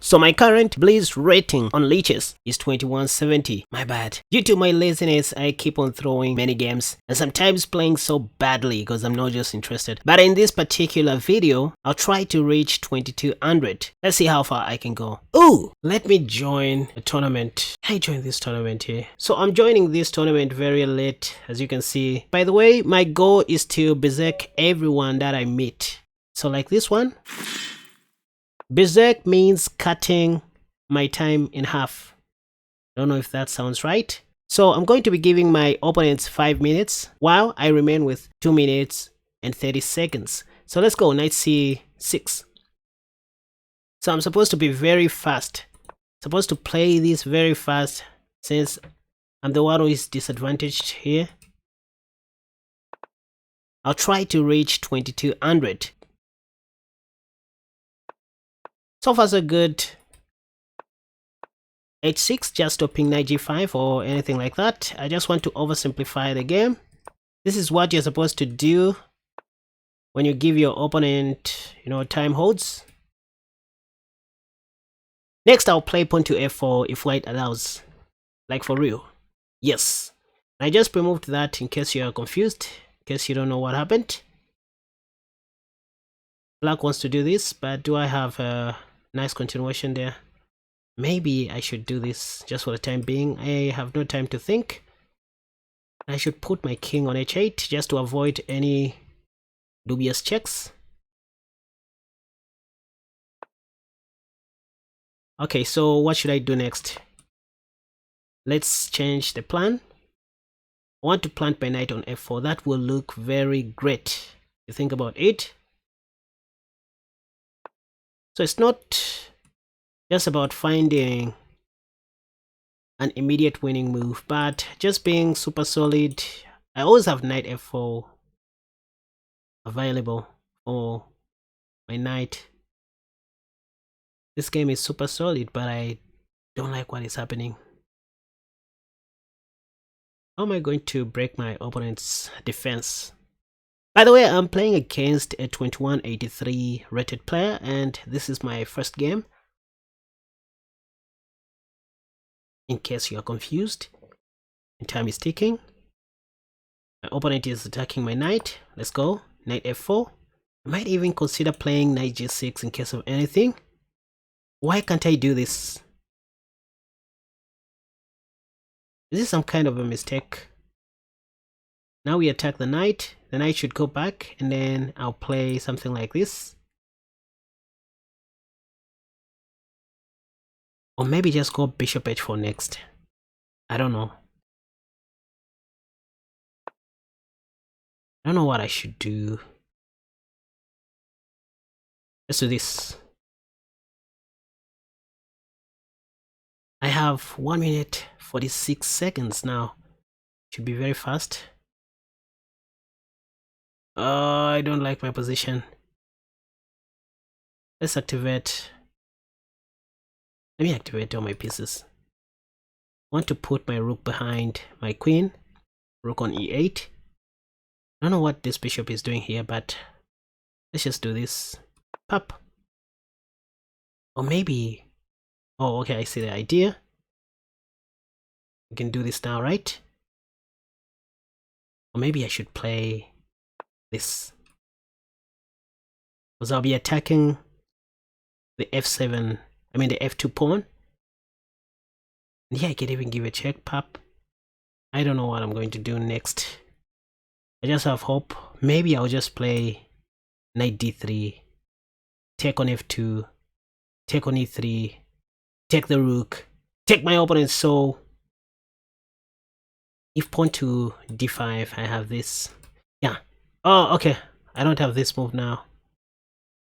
So my current Blaze rating on leeches is 2170. My bad. Due to my laziness, I keep on throwing many games and sometimes playing so badly because I'm not just interested. But in this particular video, I'll try to reach 2200. Let's see how far I can go. Ooh, let me join a tournament. I joined this tournament here. So I'm joining this tournament very late, as you can see. By the way, my goal is to berserk everyone that I meet. So like this one. Berserk means cutting my time in half. Don't know if that sounds right. So I'm going to be giving my opponents 5 minutes while I remain with 2 minutes and 30 seconds. So let's go, knight c6. So I'm supposed to be very fast. Supposed to play this very fast since I'm the one who is disadvantaged here. I'll try to reach 2200. So far so good. h6, just stopping knight g5 or anything like that. I just want to oversimplify the game. This is what you're supposed to do when you give your opponent, time holds. Next, I'll play pawn to f4 if white allows. Like for real. Yes. I just removed that in case you are confused, in case you don't know what happened. Black wants to do this, but do I have a nice continuation there? Maybe I should do this just for the time being. I have no time to think. I should put my king on h8 just to avoid any dubious checks. Okay, so what should I do next? Let's change the plan. I want to plant my knight on f4. That will look very great. You think about it. So it's not just about finding an immediate winning move, but just being super solid. I always have knight f4 available for my knight. This game is super solid, but I don't like what is happening. How am I going to break my opponent's defense? By the way, I'm playing against a 2183 rated player, and this is my first game. In case you are confused, and time is ticking. My opponent is attacking my knight. Let's go. Knight f4. I might even consider playing knight g6 in case of anything. Why can't I do this? Is this some kind of a mistake? Now we attack the knight. The knight should go back, and then I'll play something like this. Or maybe just go bishop h4 next. I don't know. I don't know what I should do. Let's do this. I have 1 minute 46 seconds now. Should be very fast. I don't like my position. Let's activate. Let me activate all my pieces. I want to put my rook behind my queen. Rook on e8. I don't know what this bishop is doing here, but let's just do this. Pop. Or maybe... Oh, okay, I see the idea. We can do this now, right? Or maybe I should play this. Because I'll be attacking the f7, I mean the f2 pawn. Yeah, I can even give a check, pop. I don't know what I'm going to do next. I just have hope. Maybe I'll just play knight d3, take on f2, take on e3, take the rook, take my opponent's soul. If pawn to d5, I have this. Yeah. Oh, okay. I don't have this move now.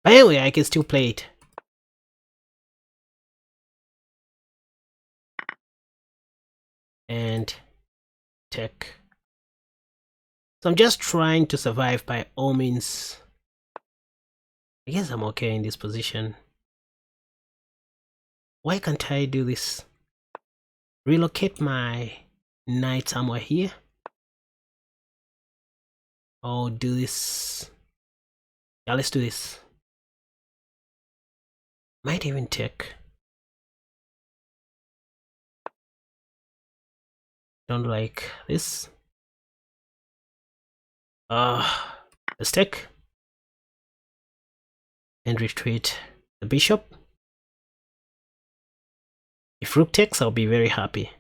But anyway, I can still play it. And check. So I'm just trying to survive by all means. I guess I'm okay in this position. Why can't I do this? Relocate my knight somewhere here. Oh, do this. Yeah, let's do this. Might even check. Don't like this. Let's take and retreat the bishop. If rook takes, I'll be very happy.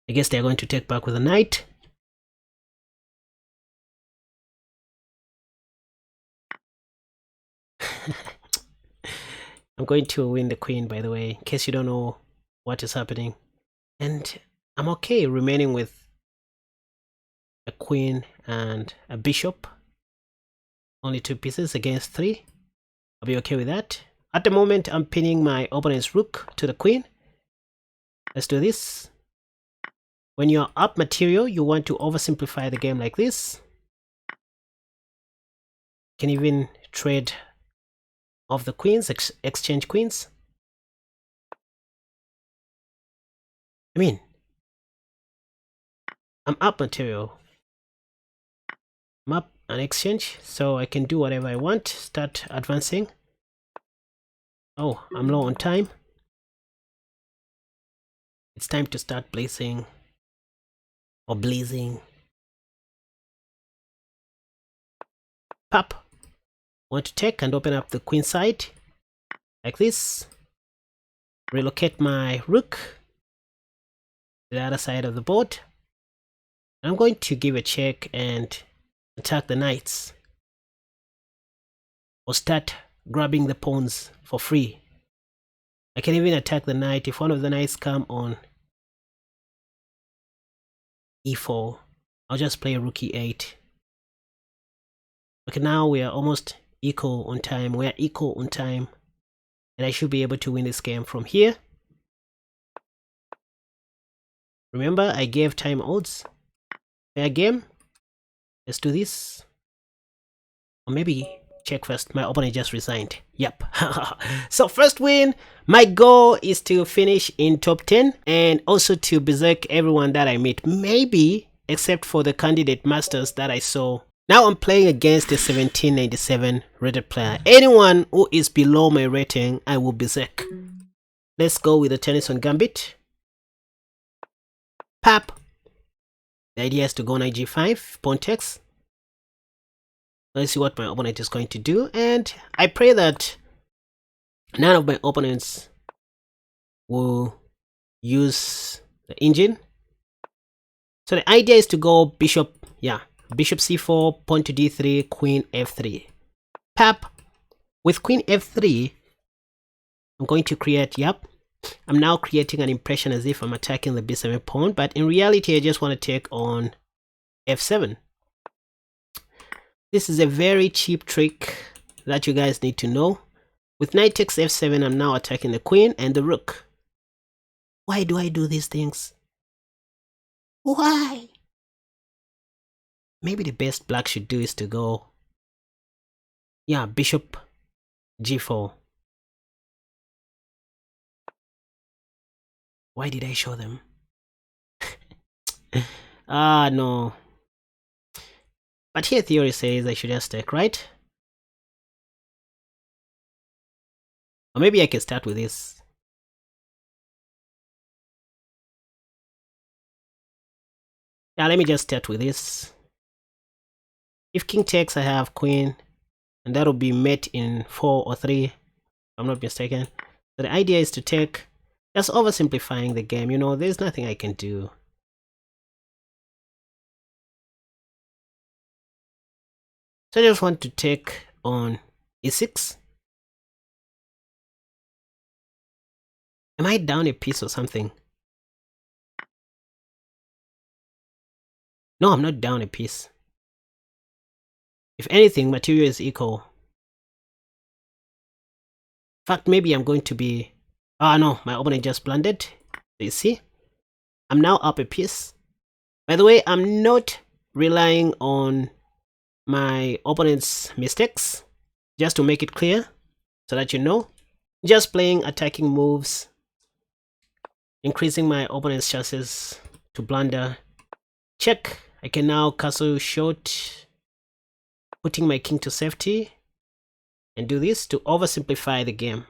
I guess they're going to take back with a knight. I'm going to win the queen, by the way, in case you don't know what is happening. And I'm okay remaining with a queen and a bishop. Only 2 pieces against 3. I'll be okay with that. At the moment, I'm pinning my opponent's rook to the queen. Let's do this. When you're up material, you want to oversimplify the game like this. You can even trade off the queens, exchange queens. I mean, I'm up material. I'm up an exchange, so I can do whatever I want. Start advancing. Oh, I'm low on time. It's time to start blazing. Or blazing. Pop. Want to take and open up the queen side. Like this. Relocate my rook to the other side of the board. I'm going to give a check and attack the knights. Or start grabbing the pawns for free. I can even attack the knight if one of the knights come on e4. I'll just play rook e8. Okay, now we are almost equal on time. We are equal on time. And I should be able to win this game from here. Remember, I gave time odds. Fair game. Let's do this. Or maybe check first. My opponent just resigned. Yep. So first win. My goal is to finish in top 10 and also to berserk everyone that I meet. Maybe, except for the candidate masters that I saw. Now I'm playing against a 1797 rated player. Anyone who is below my rating, I will berserk. Let's go with the Tennyson Gambit. Pap. The idea is to go knight g5, pawn takes. Let's see what my opponent is going to do, and I pray that none of my opponents will use the engine. So the idea is to go bishop, bishop c4, pawn to d3, queen f3. Pap. With queen f3, I'm going to create, I'm now creating an impression as if I'm attacking the b7 pawn, but in reality I just want to take on f7. This is a very cheap trick that you guys need to know. With knight takes f7, I'm now attacking the queen and the rook. Why do I do these things? Why? Maybe the best black should do is to go, bishop g4. Why did I show them? No. But here theory says I should just take, right? Or maybe I can start with this. Let me just start with this. If king takes, I have queen, and that'll be met in 4 or 3, if I'm not mistaken. So the idea is to take, just oversimplifying the game, there's nothing I can do. So I just want to take on e6. Am I down a piece or something? No, I'm not down a piece. If anything, material is equal. In fact, maybe I'm going to be... no, my opponent just blundered. You see? I'm now up a piece. By the way, I'm not relying on my opponent's mistakes. Just to make it clear, so that you know. Just playing attacking moves. Increasing my opponent's chances to blunder. Check. I can now castle short. Putting my king to safety. And do this to oversimplify the game.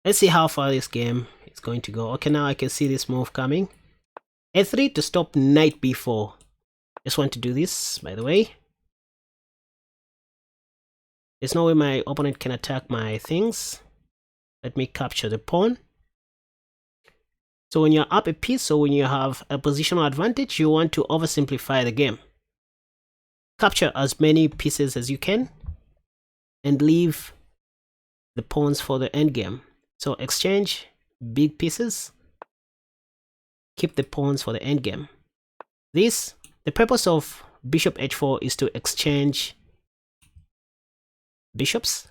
Let's see how far this game is going to go. Okay, now I can see this move coming. A3 to stop knight b4. Just want to do this, by the way. There's no way my opponent can attack my things. Let me capture the pawn. So when you're up a piece, so when you have a positional advantage, you want to oversimplify the game. Capture as many pieces as you can and leave the pawns for the endgame. So exchange big pieces, keep the pawns for the endgame. The purpose of bishop h4 is to exchange bishops.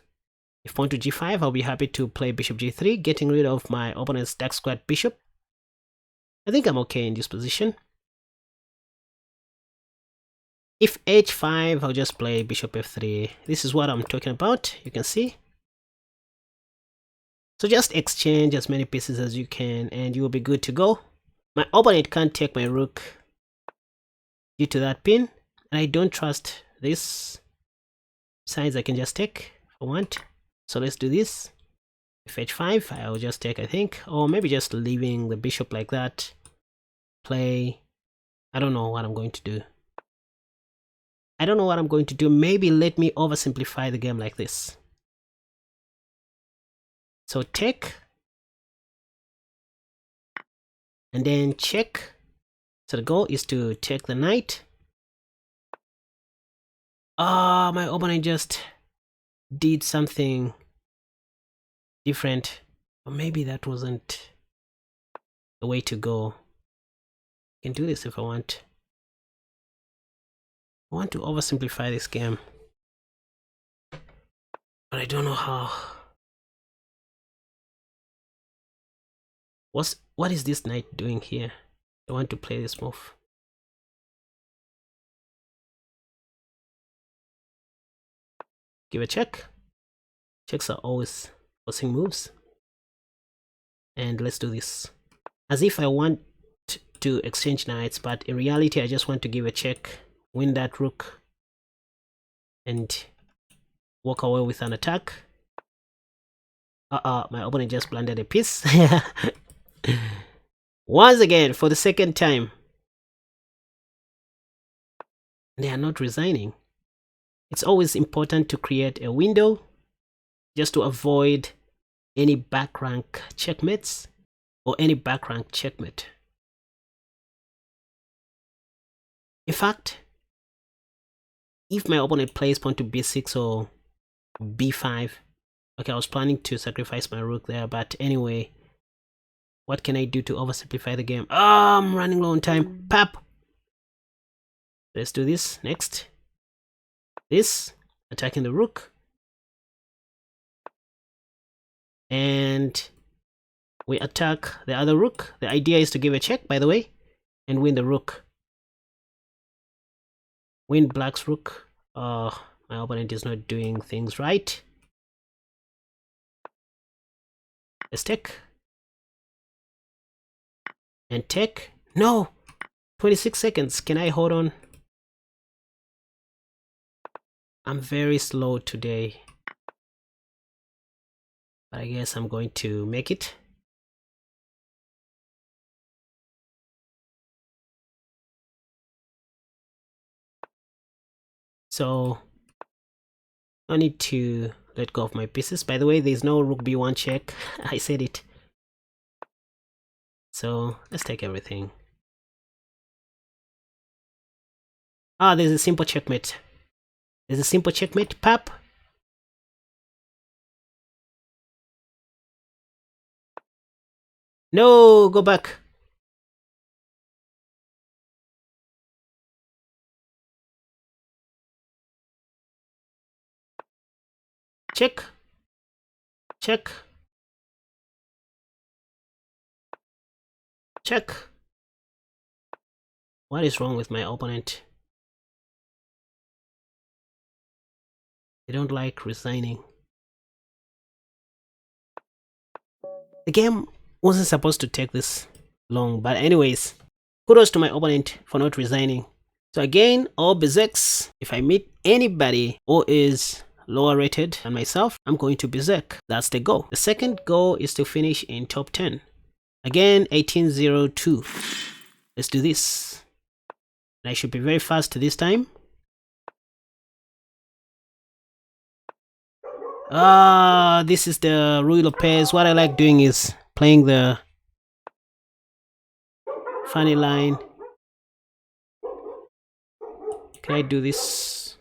If pawn to g5, I'll be happy to play bishop g3, getting rid of my opponent's dark squared bishop. I think I'm okay in this position. If h5, I'll just play bishop f3. This is what I'm talking about, you can see. So just exchange as many pieces as you can and you will be good to go. My opponent can't take my rook due to that pin, and I don't trust this. Besides, I can just take if I want. So let's do this. If h5, I'll just take, I think, or maybe just leaving the bishop like that. Play. I don't know what I'm going to do. Maybe let me oversimplify the game like this. So take, and then check. So the goal is to take the knight. Ah, my opponent just did something different. Or maybe that wasn't the way to go. I can do this if I want. I want to oversimplify this game, but I don't know how. What is this knight doing here? I want to play this move. Give a check. Checks are always forcing moves. And let's do this. As if I want to exchange knights, but in reality I just want to give a check, win that rook, and walk away with an attack. My opponent just blundered a piece. Once again, for the second time. They are not resigning. It's always important to create a window just to avoid any back rank checkmates or any back rank checkmate. In fact, if my opponent plays pawn to b6 or b5, okay, I was planning to sacrifice my rook there, but anyway, what can I do to oversimplify the game? Oh, I'm running low on time. Pap! Let's do this next. This, attacking the rook. And we attack the other rook. The idea is to give a check, by the way, and win the rook. Win black's rook. Oh, my opponent is not doing things right. Let's take. And take. No! 26 seconds. Can I hold on? I'm very slow today. But I guess I'm going to make it. So I need to let go of my pieces. By the way, there's no rook b1 check. I said it. So let's take everything. Ah, there's a simple checkmate. There's a simple checkmate. Pap. No, go back. Check. Check. Check. What is wrong with my opponent? They don't like resigning. The game wasn't supposed to take this long, but anyways, kudos to my opponent for not resigning. So again, all basics, if I meet anybody who is lower rated than myself, I'm going to berserk. That's the goal. The second goal is to finish in top 10. Again, 1802. Let's do this. And I should be very fast this time. This is the Ruy Lopez. What I like doing is playing the funny line. Can I do this?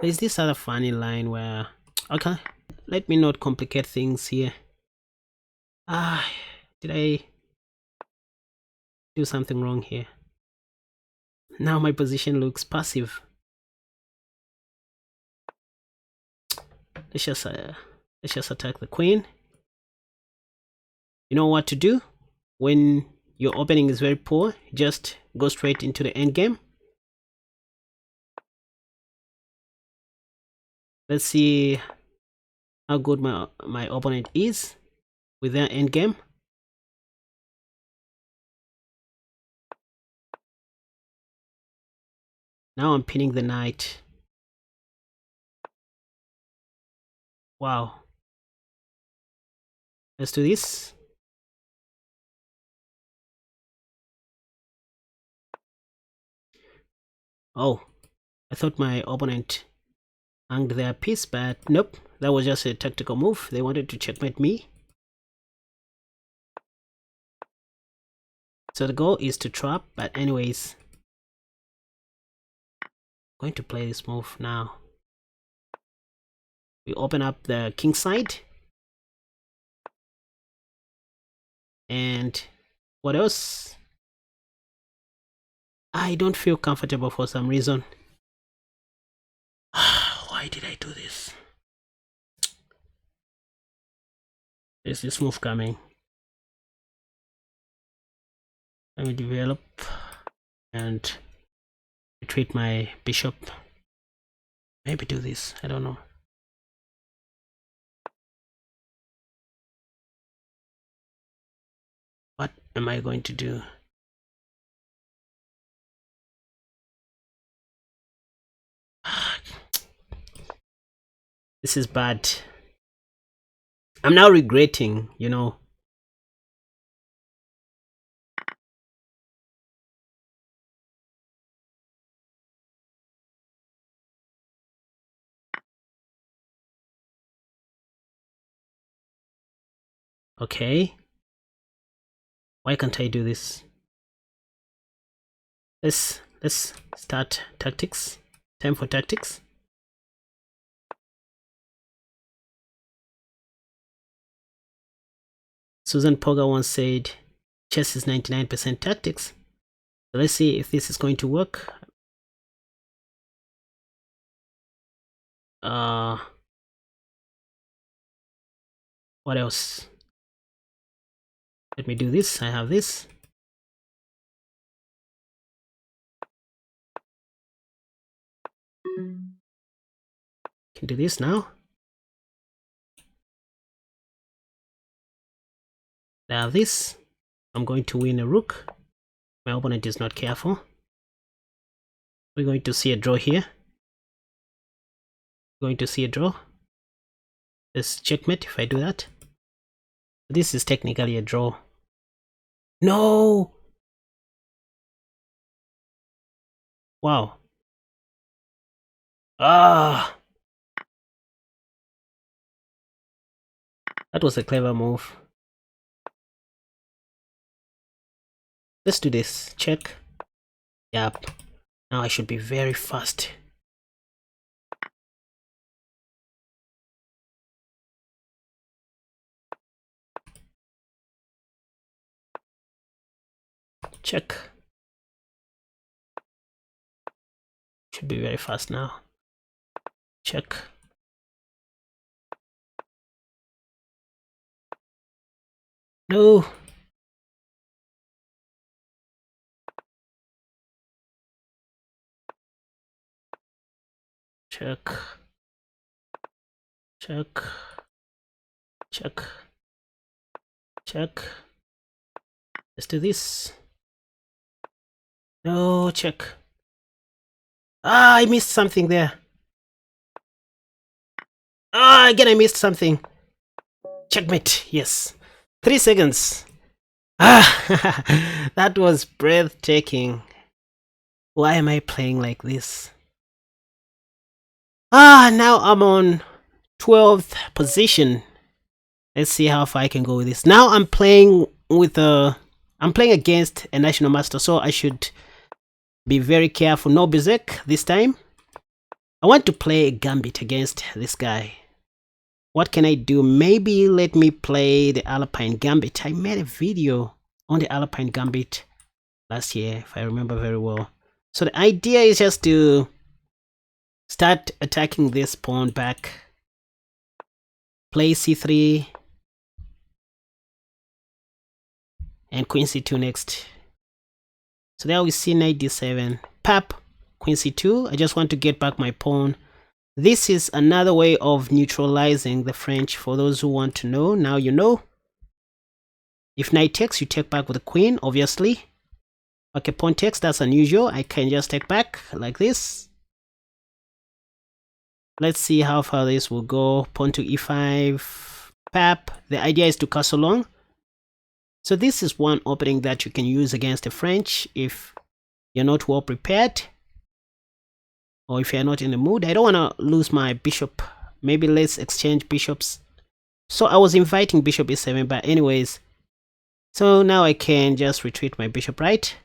There's this other funny line where... Okay, let me not complicate things here. Did I do something wrong here? Now my position looks passive. Let's just attack the queen. You know what to do when your opening is very poor? Just go straight into the end game. Let's see how good my opponent is with their end game. Now I'm pinning the knight. Wow. Let's do this. Oh, I thought my opponent hanged their piece, but nope. That was just a tactical move. They wanted to checkmate me. So the goal is to trap, but anyways, I'm going to play this move now. We open up the king side. And what else? I don't feel comfortable for some reason. Why did I do this? There's this move coming. Let me develop and retreat my bishop. Maybe do this. I don't know. What am I going to do? This is bad. I'm now regretting, you know. Okay. Why can't I do this? Let's start tactics. Time for tactics. Susan Poga once said, chess is 99% tactics. So let's see if this is going to work. What else? Let me do this. I have this. Can do this now. I have this. I'm going to win a rook. My opponent is not careful. We're going to see a draw here. Going to see a draw. Let's checkmate if I do that. This is technically a draw. No! Wow. That was a clever move. Let's do this. Check. Yep. Now I should be very fast. Check. Should be very fast now. Check. No. Check. Check. Check. Check. Let's do this. No, check. Ah, I missed something there. Ah, again I missed something. Checkmate, yes. 3 seconds. Ah, that was breathtaking. Why am I playing like this? Ah, now I'm on 12th position. Let's see how far I can go with this. Now I'm playing with I'm playing against a national master, so I should be very careful. No Bizek this time. I want to play a gambit against this guy. What can I do? Maybe let me play the Alpine Gambit. I made a video on the Alpine Gambit last year, if I remember very well. So the idea is just to start attacking this pawn back. Play c3 and queen c2 next. So there we see knight d7. Pap, queen c2. I just want to get back my pawn. This is another way of neutralizing the French. For those who want to know, now you know. If knight takes, you take back with the queen, obviously. Okay, pawn takes, that's unusual. I can just take back like this. Let's see how far this will go. Pawn to e5, pap. The idea is to castle long. So this is one opening that you can use against the French if you're not well prepared. Or if you're not in the mood. I don't want to lose my bishop. Maybe let's exchange bishops. So I was inviting bishop e7, but anyways. So now I can just retreat my bishop, right?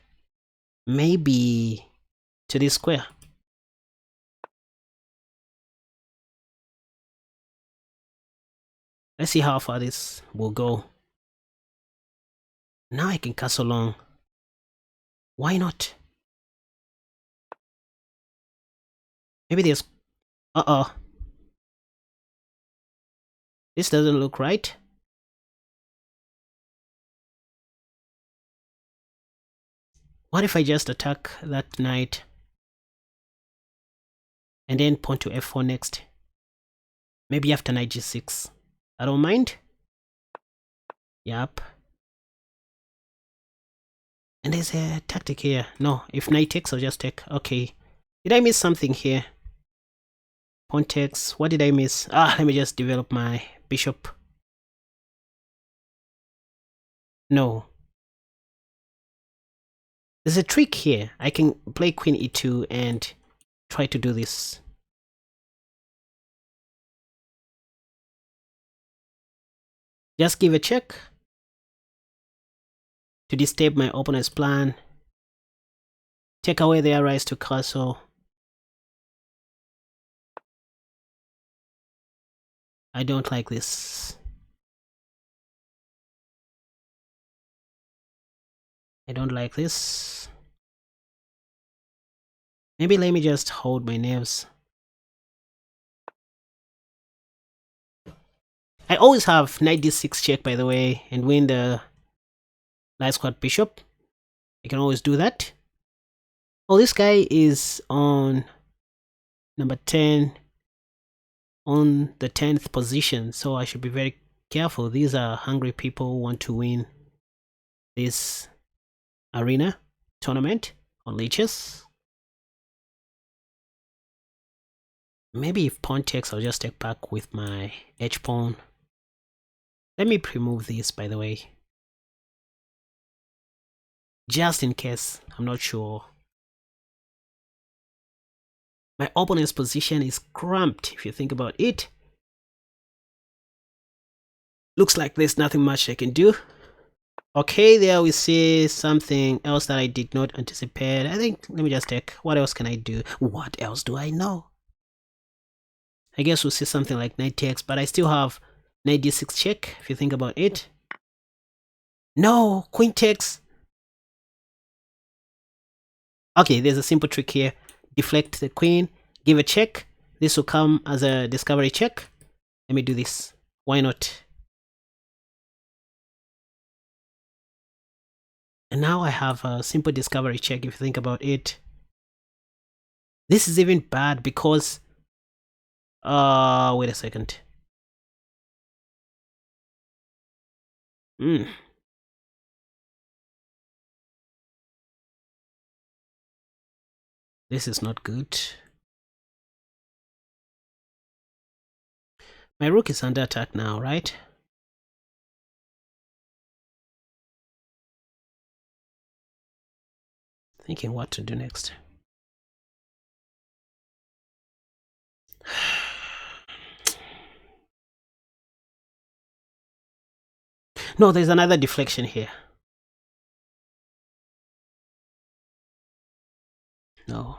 Maybe to this square. Let's see how far this will go. Now I can castle long. Why not? Maybe there's... Uh-oh. This doesn't look right. What if I just attack that knight? And then pawn to f4 next. Maybe after knight g6. I don't mind. Yep. And there's a tactic here. No, if knight takes, I'll just take. Okay. Did I miss something here? Pawn takes. What did I miss? Ah, let me just develop my bishop. No. There's a trick here. I can play queen e2 and try to do this. Just give a check to disturb my opponent's plan. Take away their rise to castle. I don't like this. I don't like this. Maybe let me just hold my nerves. I always have knight d6 check, by the way, and win the light squad bishop. I can always do that. Oh, this guy is on number 10, on the 10th position, so I should be very careful. These are hungry people who want to win this arena tournament on leeches. Maybe if pawn takes, I'll just take back with my h pawn. Let me pre-move this, by the way. Just in case, I'm not sure. My opponent's position is cramped, if you think about it. Looks like there's nothing much I can do. Okay, there we see something else that I did not anticipate. I think, let me just check. What else can I do? What else do I know? I guess we'll see something like knight takes, but I still have knight d6 check, if you think about it. No, queen takes. Okay, there's a simple trick here. Deflect the queen, give a check. This will come as a discovery check. Let me do this. Why not? And now I have a simple discovery check, if you think about it. This is even bad because... wait a second. This is not good. My rook is under attack now, right? Thinking what to do next. No, there's another deflection here. No.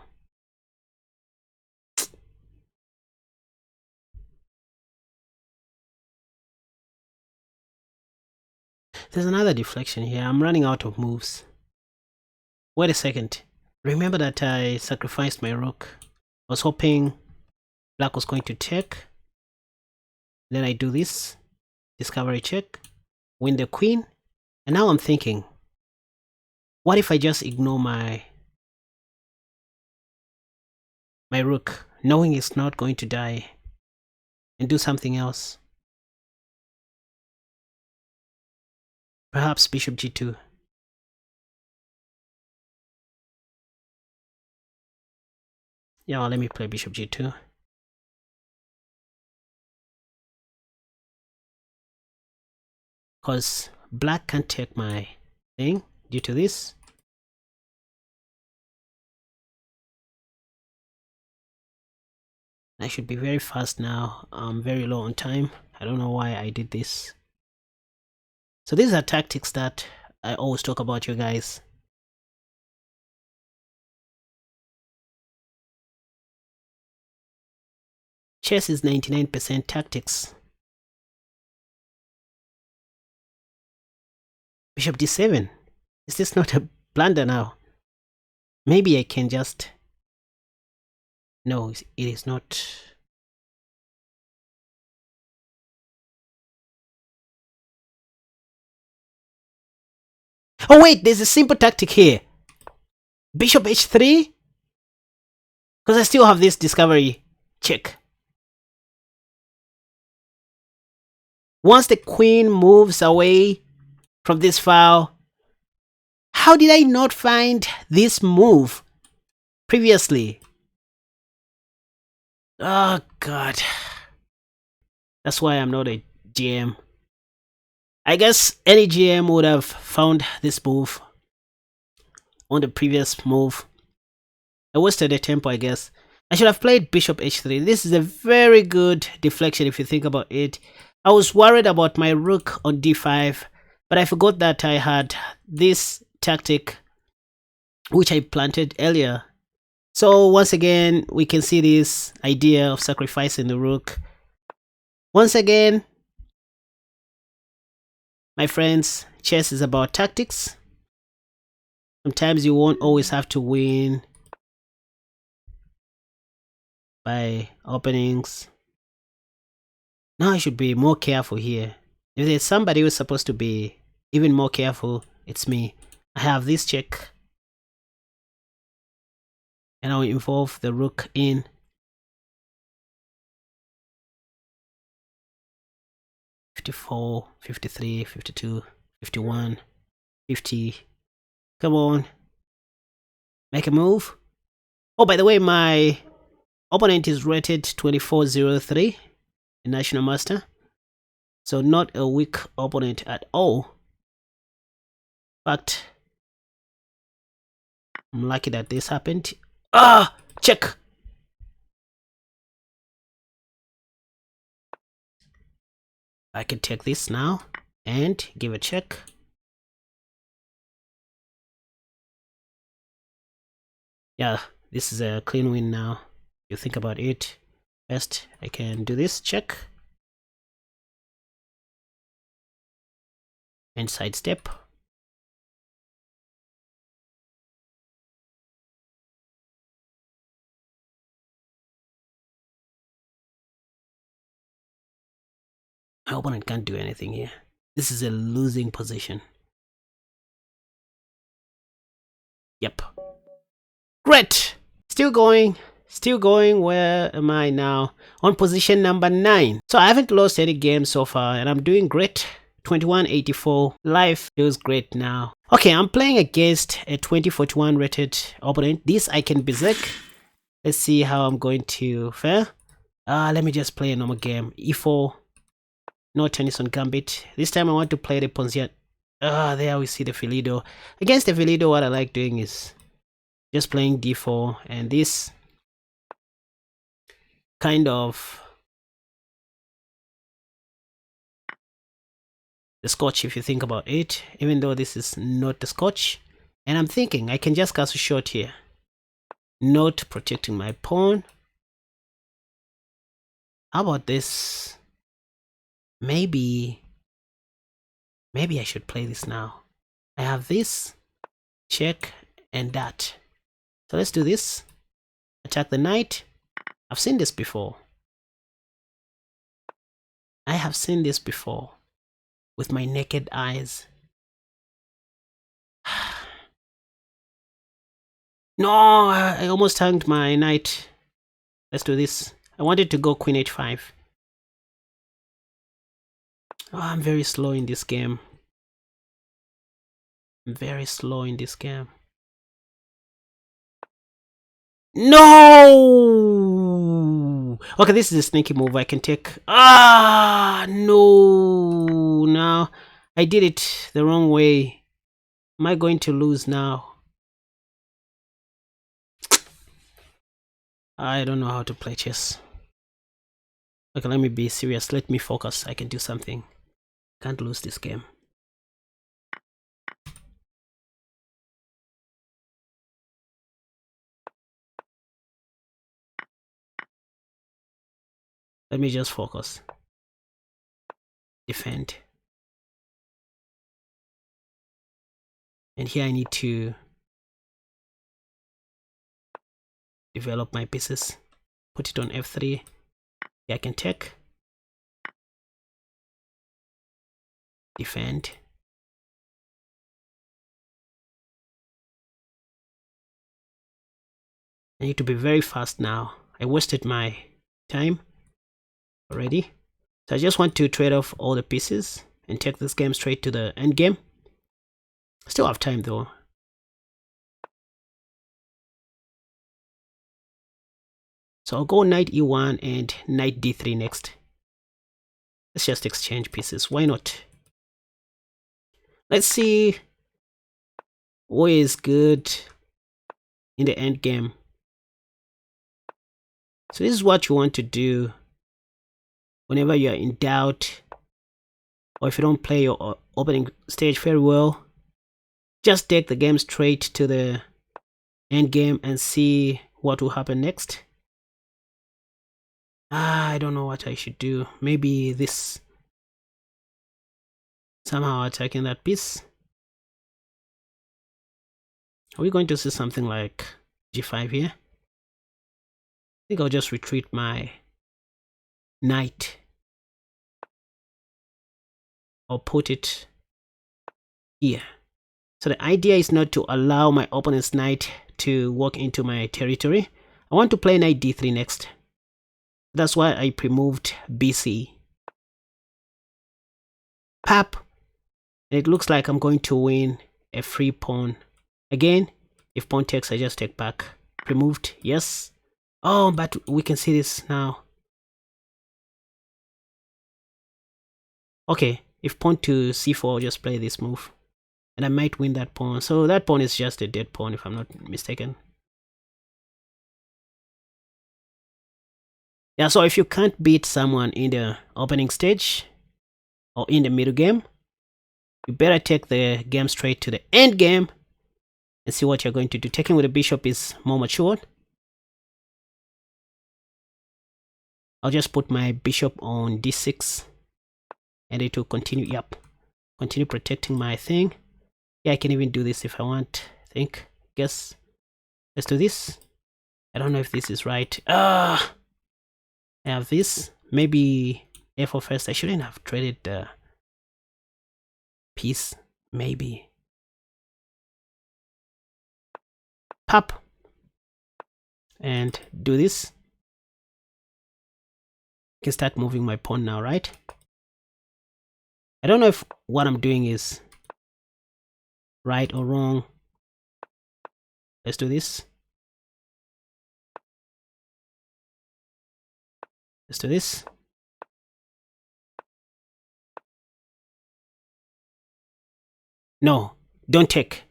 There's another deflection here. I'm running out of moves. Wait a second. Remember that I sacrificed my rook. I was hoping black was going to check. Then I do this. Discovery check. Win the queen. And now I'm thinking, what if I just ignore my rook, knowing it's not going to die, and do something else? Perhaps bishop g2. Yeah, well, let me play bishop g2. Because black can't take my thing due to this. I should be very fast now. I'm very low on time. I don't know why I did this. So these are tactics that I always talk about, you guys. Chess is 99% tactics. Bishop d7. Is this not a blunder now? Maybe I can just... No, it is not. Oh wait, there's a simple tactic here. Bishop h3. Because I still have this discovery check. Once the queen moves away from this file, how did I not find this move previously? Oh god. That's why I'm not a GM. I guess any GM would have found this move on the previous move. I wasted a tempo, I guess. I should have played bishop h3. This is a very good deflection if you think about it. I was worried about my rook on d5, but I forgot that I had this tactic which I planted earlier. So once again, we can see this idea of sacrificing the rook. Once again, my friends, chess is about tactics. Sometimes you won't always have to win by openings. Now I should be more careful here. If there's somebody who's supposed to be even more careful, it's me. I have this check. And I'll involve the rook in. $54, $53, $52, $51, $50. Come on. Make a move. Oh, by the way, my opponent is rated 2403 in National Master. So not a weak opponent at all. But I'm lucky that this happened. Ah! Check! I can take this now and give a check. Yeah, this is a clean win now. You think about it. First, I can do this check. And sidestep. My opponent can't do anything here. This is a losing position. Yep. Great! Still going. Still going. Where am I now? On position number 9. So I haven't lost any games so far and I'm doing great. 2184. Life feels great now. Okay, I'm playing against a 2041 rated opponent. This I can berserk. Let's see how I'm going to fare. Let me just play a normal game. E4, no Tennyson Gambit. This time I want to play the Ponzian. There we see the Filido. Against the Filido, what I like doing is just playing D4, and this kind of the Scotch, if you think about it, even though this is not the Scotch. And I'm thinking I can just cast a shot here, not protecting my pawn. How about this? Maybe I should play this now. I have this, check, and that. So let's do this. Attack the knight. I've seen this before. I have seen this before with my naked eyes. No, I almost hanged my knight. Let's do this. I wanted to go queen h5. Oh, I'm very slow in this game. I'm very slow in this game. No! Okay, this is a sneaky move I can take. No! Now, I did it the wrong way. Am I going to lose now? I don't know how to play chess. Okay, let me be serious. Let me focus. I can do something. Can't lose this game. Let me just focus. Defend. And here I need to develop my pieces. Put it on f3. Here I can take. Defend. I need to be very fast now. I wasted my time already. So I just want to trade off all the pieces and take this game straight to the end game. Still have time though. So I'll go knight e1 and knight d3 next. Let's just exchange pieces. Why not? Let's see what is good in the end game. So this is what you want to do whenever you are in doubt, or if you don't play your opening stage very well. Just take the game straight to the end game and see what will happen next. I don't know what I should do. Maybe this. Somehow attacking that piece. Are we going to see something like g5 here? I think I'll just retreat my knight. Or put it here. So the idea is not to allow my opponent's knight to walk into my territory. I want to play knight d3 next. That's why I pre-moved bc. Pap. And it looks like I'm going to win a free pawn. Again, if pawn takes, I just take back. Pre-moved, yes. Oh, but we can see this now. Okay, if pawn to c4, I'll just play this move. And I might win that pawn. So that pawn is just a dead pawn if I'm not mistaken. Yeah, so if you can't beat someone in the opening stage or in the middle game, you better take the game straight to the end game and see what you're going to do. Taking with the bishop is more matured. I'll just put my bishop on d6 and it will continue. Yep, continue protecting my thing. Yeah, I can even do this if I want. I think. Guess. Let's do this. I don't know if this is right. I have this. Maybe f4 first. I shouldn't have traded the piece. Maybe. Pop. And do this. I can start moving my pawn now, right? I don't know if what I'm doing is right or wrong. Let's do this. Let's do this. No, don't take.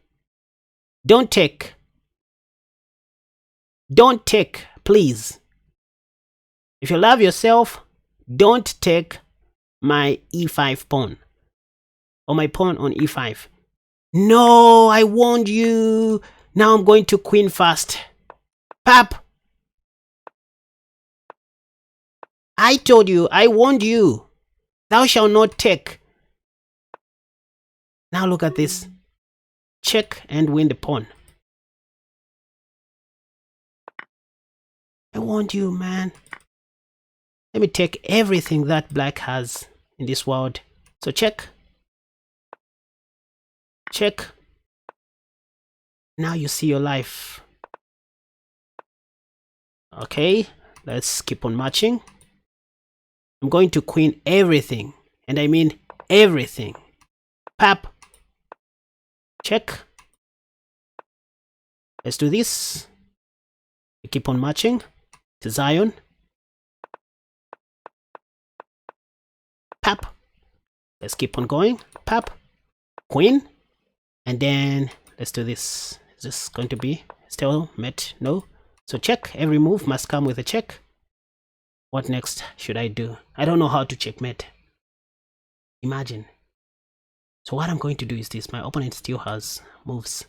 Don't take. Don't take, please. If you love yourself, don't take my e5 pawn. Or my pawn on e5. No, I warned you. Now I'm going to queen fast. Pap. I told you, I warned you. Thou shalt not take. Now look at this. Check and win the pawn. I warned you, man. Let me take everything that black has in this world. So check. Check. Now you see your life. Okay, let's keep on matching. I'm going to queen everything. And I mean everything. Pap. Check. Let's do this. We keep on matching to Zion. Pap. Let's keep on going. Pap. Queen. And then let's do this. Is this going to be still met? No. So check. Every move must come with a check. What next should I do? I don't know how to checkmate. Imagine. So what I'm going to do is this. My opponent still has moves.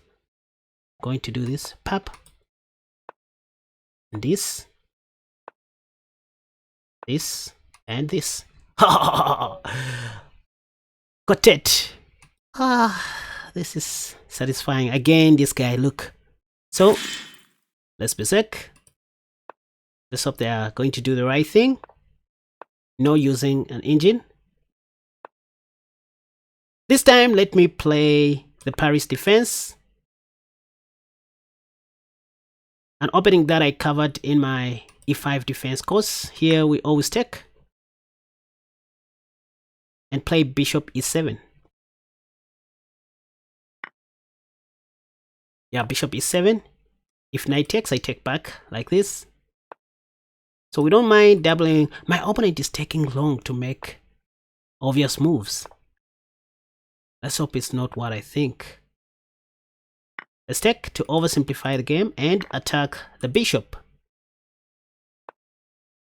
I'm going to do this. Pap. And this. This. And this. Got it. This is satisfying. Again, this guy, look. So, let's be sick. Let's hope they are going to do the right thing. No using an engine. This time, let me play the Paris defense. An opening that I covered in my e5 defense course. Here we always take. And play bishop e7. Yeah, bishop e7. If knight takes, I take back like this. So we don't mind doubling. My opponent is taking long to make obvious moves. Let's hope it's not what I think. Let's take to oversimplify the game and attack the bishop.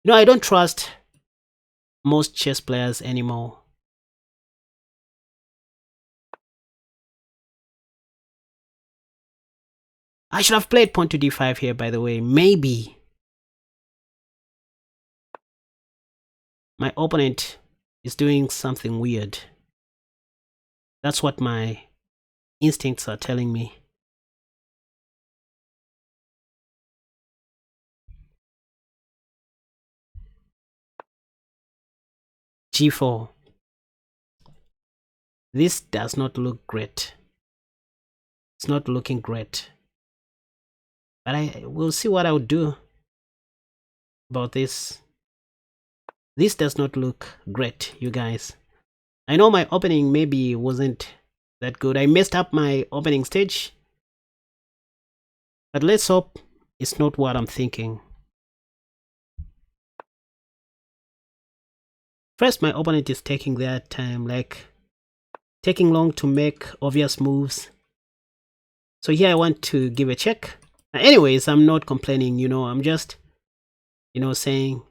You know, I don't trust most chess players anymore. I should have played pawn to d5 here, by the way. Maybe my opponent is doing something weird. That's what my instincts are telling me. g4. This does not look great. It's not looking great. But I will see what I would do about this. This does not look great, you guys. I know my opening maybe wasn't that good. I messed up my opening stage. But let's hope it's not what I'm thinking. First, my opponent is taking their time, like taking long to make obvious moves. So here I want to give a check. Anyways, I'm not complaining, you know, I'm just, you know, saying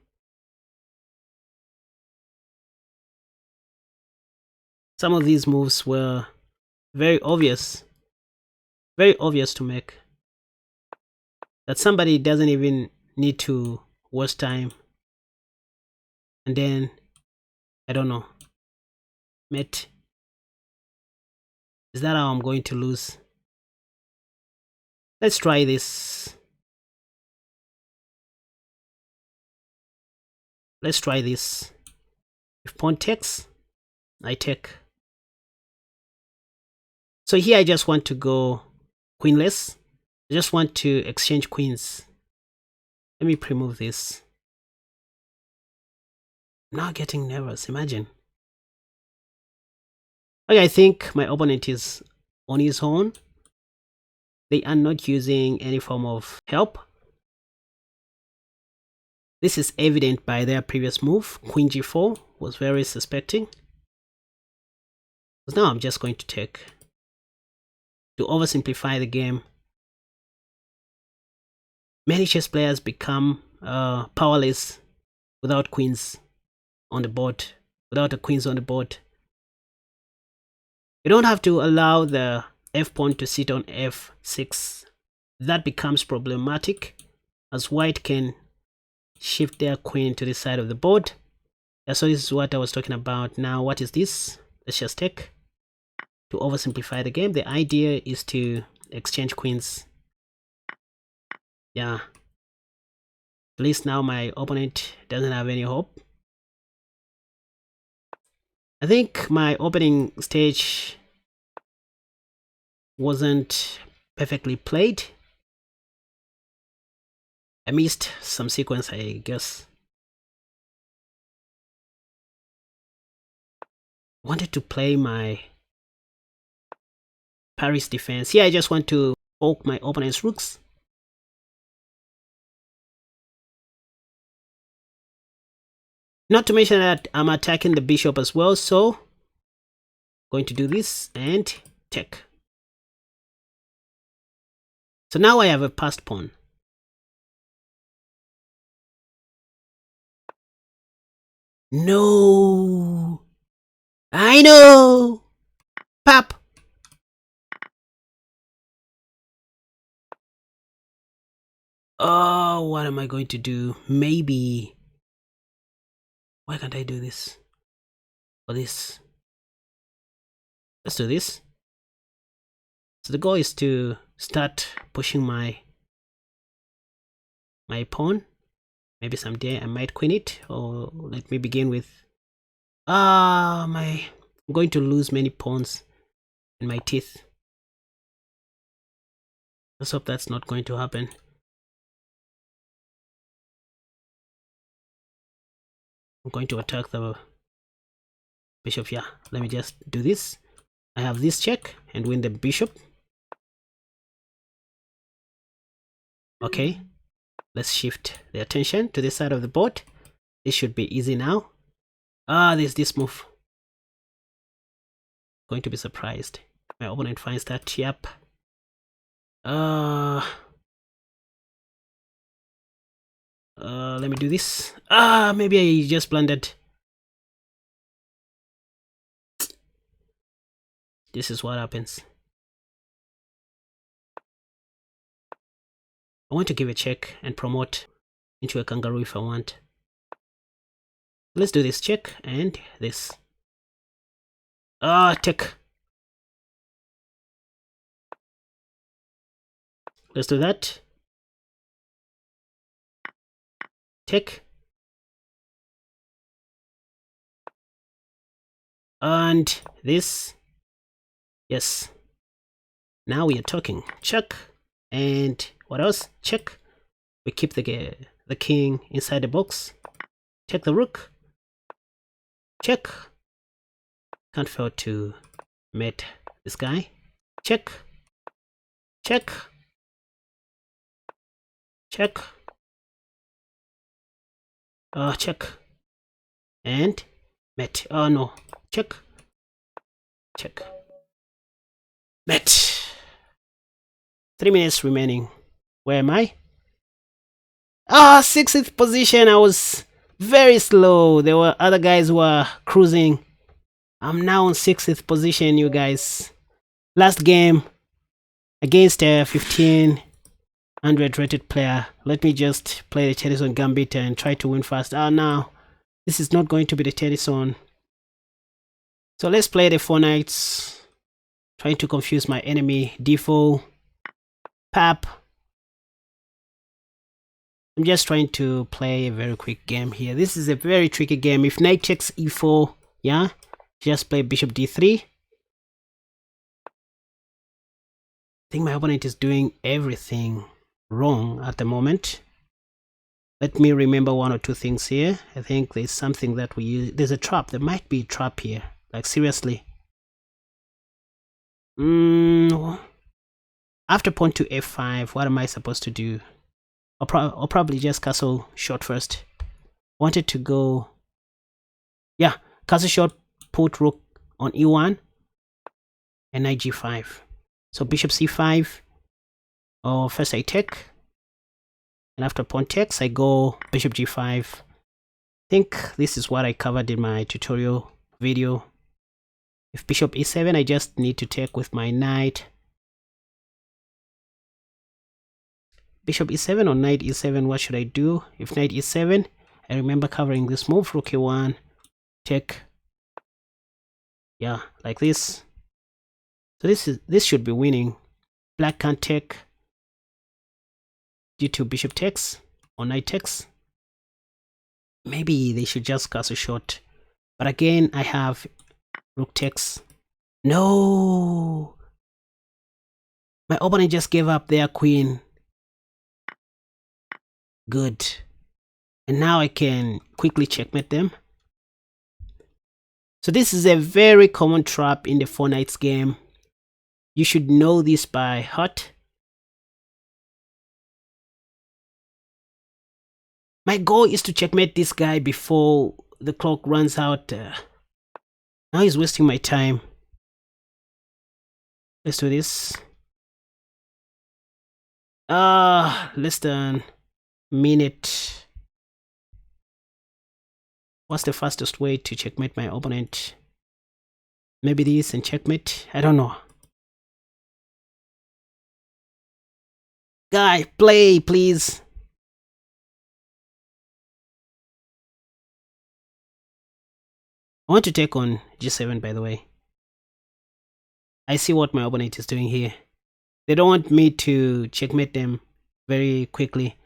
some of these moves were very obvious to make. That somebody doesn't even need to waste time. And then, I don't know, mate, is that how I'm going to lose? Let's try this. Let's try this. If pawn takes, I take. So here I just want to go queenless. I just want to exchange queens. Let me pre-move this. I'm now getting nervous, imagine. Okay, I think my opponent is on his own. They are not using any form of help. This is evident by their previous move. Queen g4 was very suspecting. So now I'm just going to take. To oversimplify the game, many chess players become powerless without queens on the board. Without the queens on the board, you don't have to allow the f pawn to sit on f6. That becomes problematic, as white can shift their queen to the side of the board. So this is what I was talking about. Now what is this? Let's just take. To oversimplify the game, the idea is to exchange queens. Yeah, at least now my opponent doesn't have any hope. I think my opening stage wasn't perfectly played. I missed some sequence, I guess. Wanted to play my Paris defense. Here I just want to poke my opponent's rooks. Not to mention that I'm attacking the bishop as well, so going to do this and check. So now I have a passed pawn. No, I know. Pap. Oh, what am I going to do? Maybe. Why can't I do this? Or this? Let's do this. So the goal is to start pushing my pawn. Maybe someday I might queen it, or let me begin with I'm going to lose many pawns in my teeth. Let's hope that's not going to happen. I'm going to attack the bishop. Yeah, let me just do this. I have this check and win the bishop. Okay, let's shift the attention to this side of the board. This should be easy now. There's this move. Going to be surprised. My opponent finds that. Yep. Let me do this. Maybe I just blundered. This is what happens. I want to give a check and promote into a kangaroo if I want. Let's do this check and this. Check. Let's do that. Check. And this. Yes. Now we are talking. Check. And what else? Check. We keep the king inside the box. Check the rook. Check. Can't fail to mate this guy. Check. Check. Check. Check. And mate. Oh no. Check. Check. Mate. 3 minutes remaining. Where am I? 6th position. I was very slow. There were other guys who were cruising. I'm now on 6th position, you guys. Last game against a 1500 rated player. Let me just play the Tennyson Gambit and try to win fast. No. This is not going to be the Tennyson. So let's play the 4 knights. Trying to confuse my enemy. D4. Pap. I'm just trying to play a very quick game here. This is a very tricky game. If knight takes e4, yeah, just play bishop d3. I think my opponent is doing everything wrong at the moment. Let me remember 1 or 2 things here. I think there's something that we use. There's a trap. There might be a trap here. Like seriously. After pawn to f5, what am I supposed to do? I'll probably just castle short first. Wanted to go, yeah, castle short, put rook on e1 and knight g5. So bishop c5. Oh, first I take, and after pawn takes, I go bishop g5. I think this is what I covered in my tutorial video. If bishop e7, I just need to take with my knight. Bishop e7 or knight e7, what should I do? If knight e7, I remember covering this move, rook e1, take. Yeah, like this. So this should be winning. Black can't take due to bishop takes or knight takes. Maybe they should just castle short. But again, I have rook takes. No! My opponent just gave up their queen. Good. And now I can quickly checkmate them. So this is a very common trap in the 4 knights game. You should know this by heart. My goal is to checkmate this guy before the clock runs out. Now he's wasting my time. Let's do this. Less than minute. What's the fastest way to checkmate my opponent? Maybe this and checkmate? I don't know. Guy, play, please. I want to take on g7, by the way. I see what my opponent is doing here. They don't want me to checkmate them very quickly,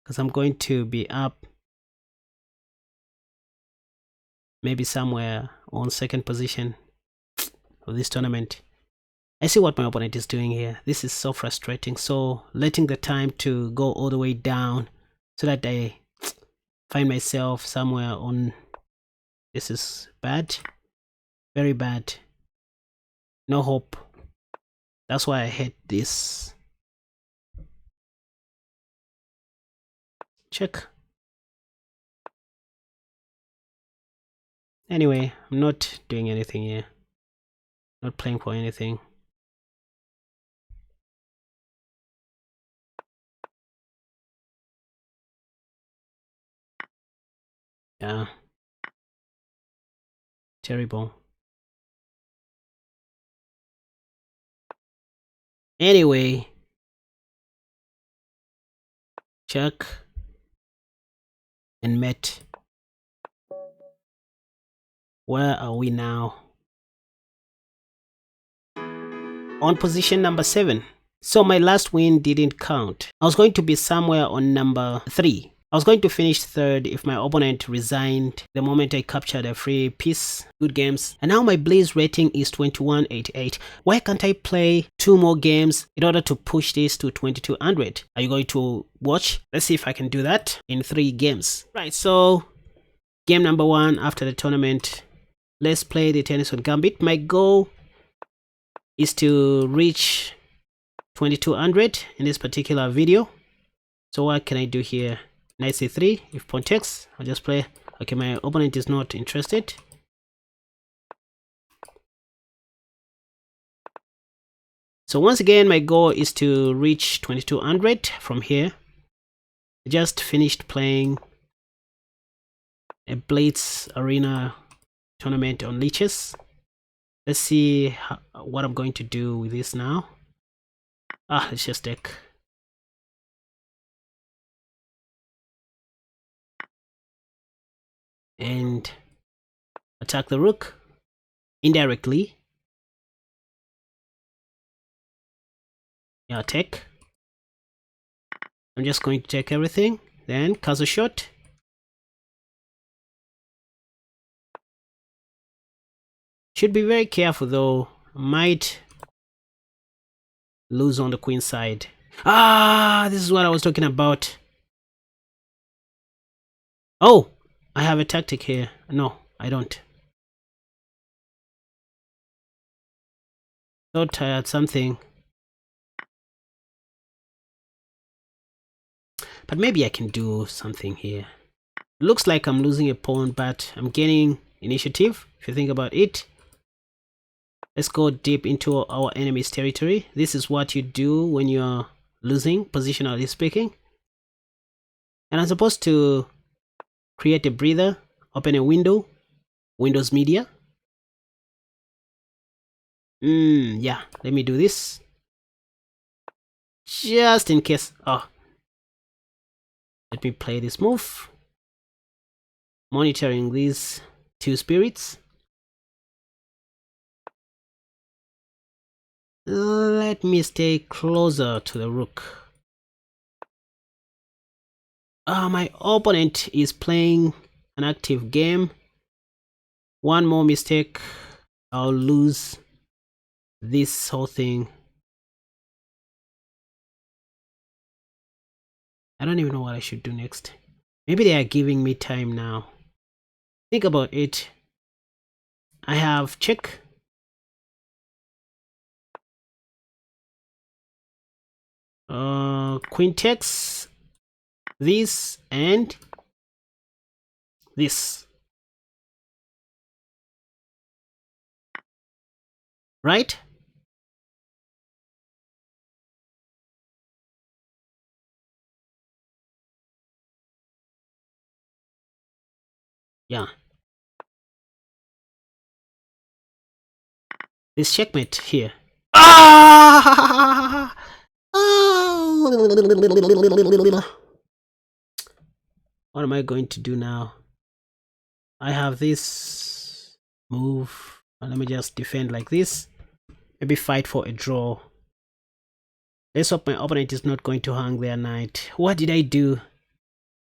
because I'm going to be up maybe somewhere on second position of this tournament. I see what my opponent is doing here. This is so frustrating. So letting the time to go all the way down so that I find myself somewhere on. This is bad. Very bad. No hope. That's why I hate this. Check. Anyway, I'm not doing anything here. Not playing for anything. Yeah. Terrible. Anyway. Check. And met. Where are we now? On position number 7. So my last win didn't count. I was going to be somewhere on number 3. I was going to finish 3rd if my opponent resigned the moment I captured a free piece. Good games. And now my Blaze rating is 2188. Why can't I play 2 more games in order to push this to 2200? Are you going to watch? Let's see if I can do that in 3 games. Right, so game number 1 after the tournament. Let's play the tennis on Gambit. My goal is to reach 2200 in this particular video. So what can I do here? Knight c3. If pawn takes, I'll just play. Okay, my opponent is not interested. So once again, my goal is to reach 2200 from here. I just finished playing a Blitz Arena tournament on Lichess. Let's see what I'm going to do with this now. Let's just take. And attack the rook indirectly. Yeah, take. I'm just going to take everything. Then castle shot. Should be very careful though. Might lose on the queen side. This is what I was talking about. Oh, I have a tactic here. No, I don't. So tired, something. But maybe I can do something here. Looks like I'm losing a pawn, but I'm gaining initiative, if you think about it. Let's go deep into our enemy's territory. This is what you do when you're losing, positionally speaking. And I'm supposed to create a breather, open a window, Windows Media. Yeah, let me do this. Just in case. Oh, let me play this move. Monitoring these two spirits. Let me stay closer to the rook. My opponent is playing an active game. One more mistake, I'll lose this whole thing. I don't even know what I should do next. Maybe they are giving me time now. Think about it. I have check. Queen takes this and this. Right? Yeah. This checkmate here. Ah! What am I going to do now? I have this move. Let me just defend like this. Maybe fight for a draw. Let's hope my opponent is not going to hang their knight. What did I do?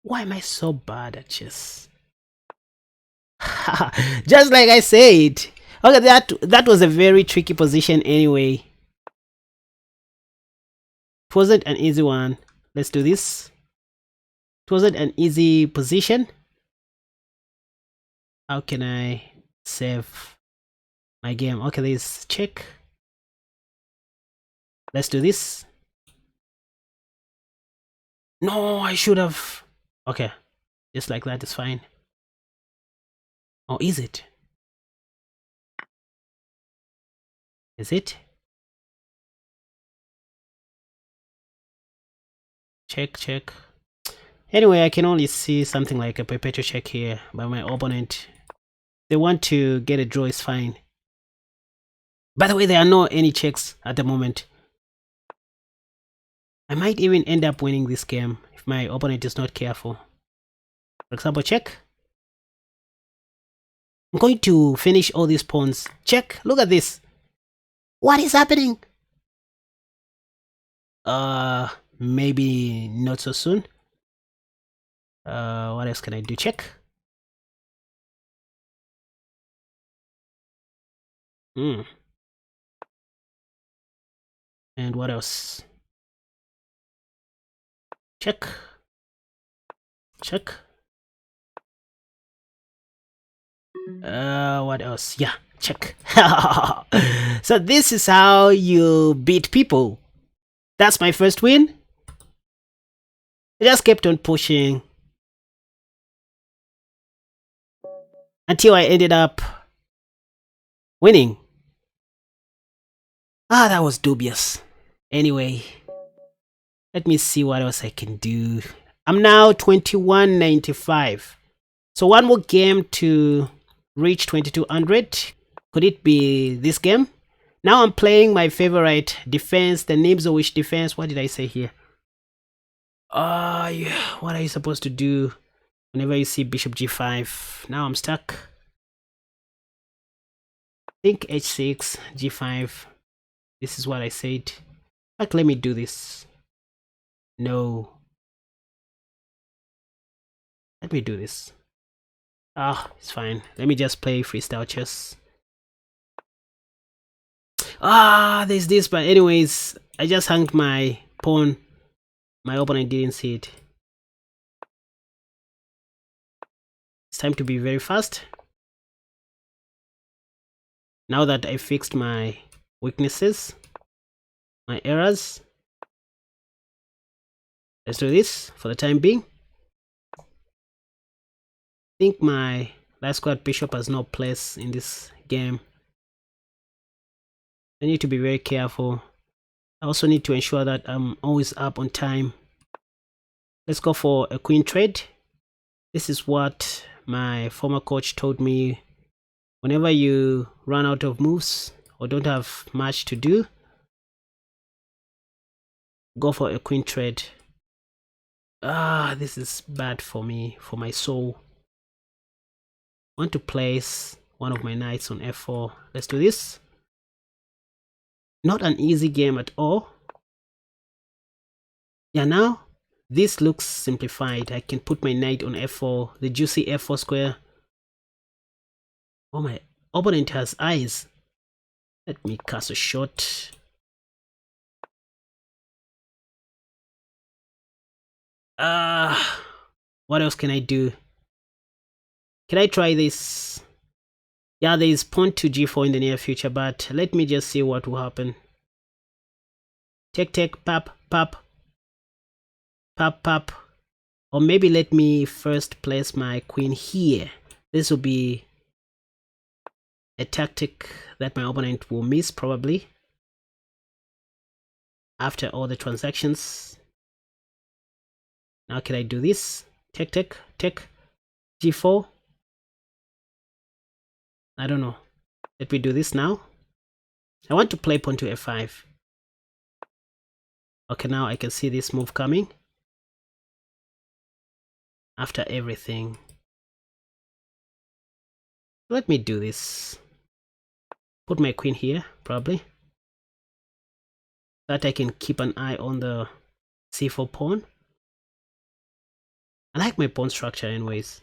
Why am I so bad at chess? Just like I said. Okay, that was a very tricky position anyway. It wasn't an easy one. Let's do this. It wasn't an easy position. How can I save my game? Okay, there's check. Let's do this. No, I should have. Okay, just like that is fine. Or is it? Is it? Check, check. Anyway, I can only see something like a perpetual check here by my opponent. They want to get a draw, is fine. By the way, there are no any checks at the moment. I might even end up winning this game if my opponent is not careful. For example, check. I'm going to finish all these pawns. Check. Look at this. What is happening? Maybe not so soon. What else can I do? Check. And what else? Check. Check. What else? Yeah, check. So this is how you beat people. That's my first win. I just kept on pushing until I ended up winning. That was dubious. Anyway, let me see what else I can do. I'm now 2195. So one more game to reach 2200. Could it be this game? Now I'm playing my favorite defense, the Nimzowish defense. What did I say here? Yeah. What are you supposed to do whenever you see bishop g5? Now I'm stuck. Think h6, g5. This is what I said. Like, let me do this. No. Let me do this. It's fine. Let me just play freestyle chess. There's this, but anyways, I just hung my pawn. My opponent didn't see it. It's time to be very fast. Now that I fixed my weaknesses, my errors. Let's do this for the time being. I think my light squared bishop has no place in this game. I need to be very careful. I also need to ensure that I'm always up on time. Let's go for a queen trade. This is what my former coach told me. Whenever you run out of moves or don't have much to do, go for a queen trade. This is bad for me, for my soul. I want to place one of my knights on f4. Let's do this. Not an easy game at all. Yeah, now this looks simplified. I can put my knight on f4, the juicy f4 square. Oh, my opponent has eyes. Let me cast a shot. What else can I do? Can I try this? Yeah, there is pawn to g4 in the near future, but let me just see what will happen. Take, pap, pap, pap, pap. Or maybe let me first place my queen here. This will be a tactic that my opponent will miss probably after all the transactions. Now can I do this? Take, g4. I don't know. Let me do this now. I want to play pawn to f5. Okay, now I can see this move coming. After everything. Let me do this. Put my queen here, probably. That I can keep an eye on the c4 pawn. I like my pawn structure anyways.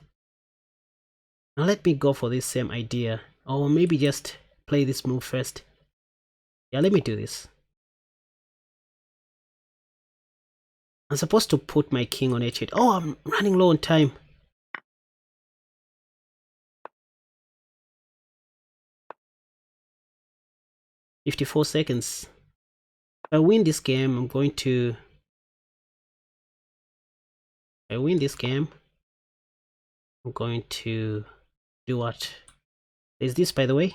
Now let me go for this same idea. Or maybe just play this move first. Yeah, let me do this. I'm supposed to put my king on h8. Oh, I'm running low on time. "54 seconds. If I win this game, I'm going to... If I win this game, I'm going to do what? Is this, by the way?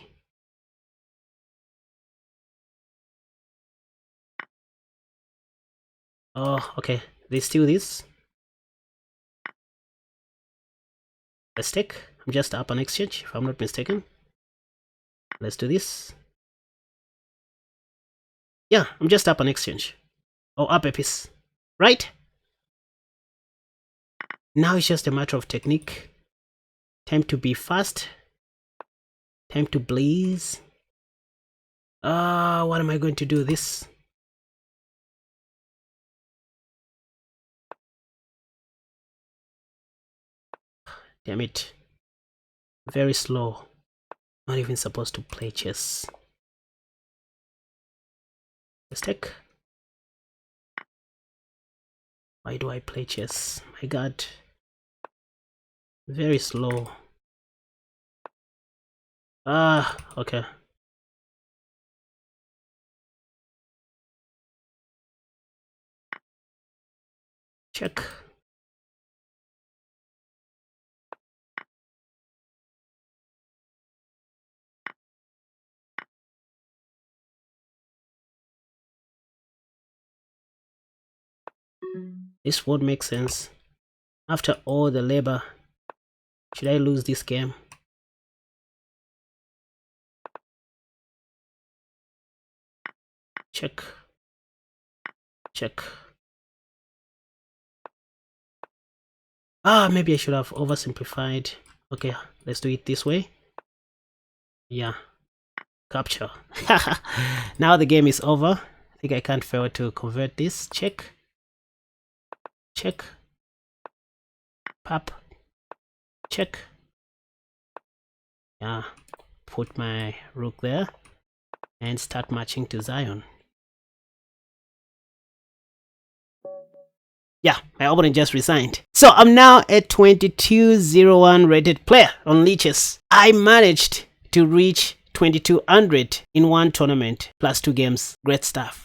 Oh, okay. There's still this. Let's take. I'm just up an exchange, if I'm not mistaken. Let's do this. Yeah, I'm just up an exchange. Oh, up a piece. Right? Now it's just a matter of technique. Time to be fast. Time to blaze. What am I going to do? This. Damn it. Very slow. Not even supposed to play chess. Let's take. Why do I play chess? My god. Very slow. Okay. Check. This won't make sense. After all the labor, should I lose this game? Check. Check. Maybe I should have oversimplified. Okay, let's do it this way. Yeah. Capture. Now the game is over. I think I can't fail to convert this. Check. Check. Pop. Check. Yeah. Put my rook there and start marching to Zion. Yeah, my opponent just resigned. So I'm now a 2201 rated player on Lichess. I managed to reach 2200 in one tournament plus 2 games. Great stuff.